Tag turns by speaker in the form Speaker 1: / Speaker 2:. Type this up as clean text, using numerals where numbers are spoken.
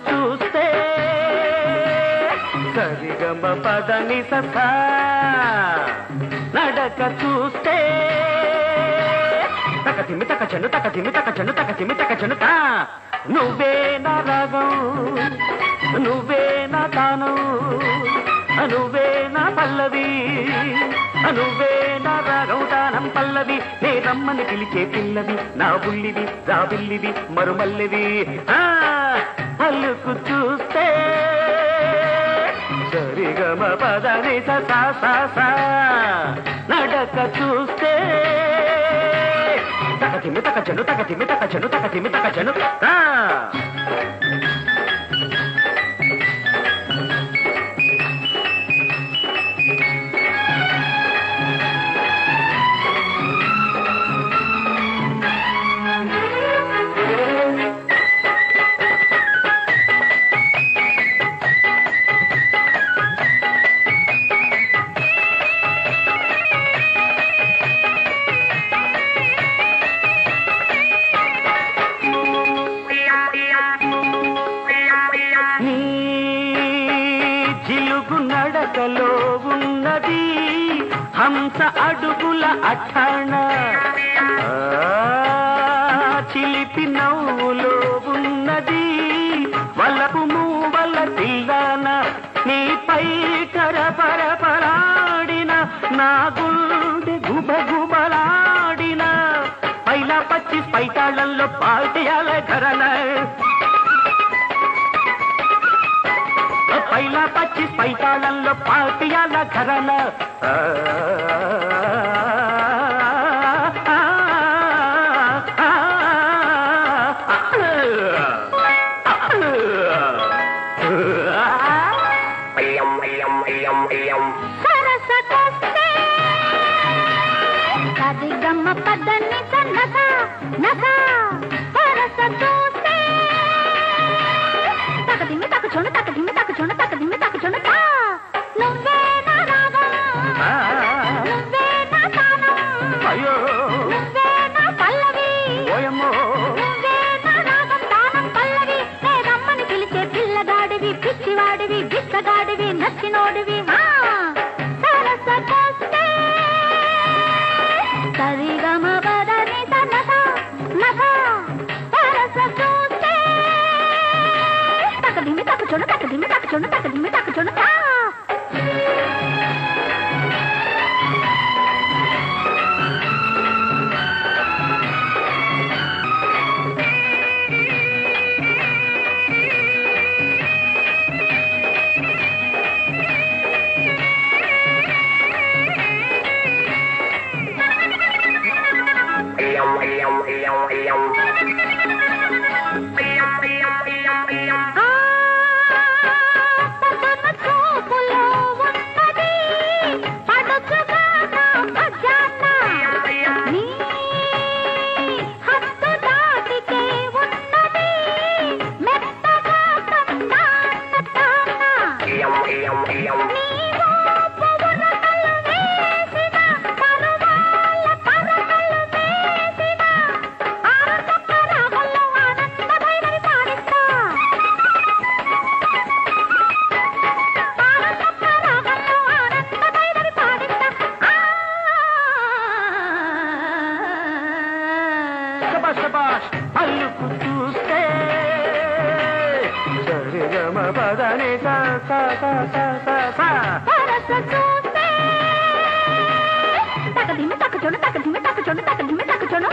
Speaker 1: చూస్తే సరిగమ పదని ససా నడక చూస్తే తక తిమి తక చెను తక తిమి తక చెను తక తిమి తక చెనుతా నువ్వే నా రాగం నువ్వే నా తానం నువ్వే నా పల్లవి నువ్వే నా రాగం తానం పల్లవి నే రమ్మని పిలిచే పిల్లవి నా బుల్లివి రాబిల్లివి మరుమల్లివి అల్లుకు చూస్తే సరిగమ పదని సా సా సా నడక చూస్తే తక తిమి తక చెను తక తిమి తక చెను తక తిమి తక చెను నడకలో ఉన్నది హంస అడుగుల అఠాణ చిలిపి నవ్వులో ఉన్నది వలపు మూవల తిల్లాన నీపై కరపరపలాడిన నా గుండె గుబగుబలాడిన పైలా 25 పైతాళంలో పాల్తీయాల ఘరన పైలా 25 పైతాళంలో పాల్తీయాల ఘరన
Speaker 2: సరిగమ పదని సన్నసా నసా సరస చూస్తే తకదిమి తక చొను తకదిమి తక చొను తకదిమి తక చొను నువ్వే నా రాగం నువ్వే నా తానం నువ్వే నా పల్లవి నువ్వే నా రాగం తానం పల్లవి నే రమ్మని పిలిచే పిల్లగాడివి పిచ్చివాడివి బిచ్చగాడివి నచ్చినోడివి సరస చూస్తే సరిగమ పదని సన్నసా నసా సరస చూస్తే తకదిమి తక చొను తకదిమి తక చొను తకదిమి తక చొను
Speaker 1: అల్లుకు చూస్తే సరిగమ పదని
Speaker 2: తకదిమి తక చొను తకదిమి తక చొను తకదిమి తక చొను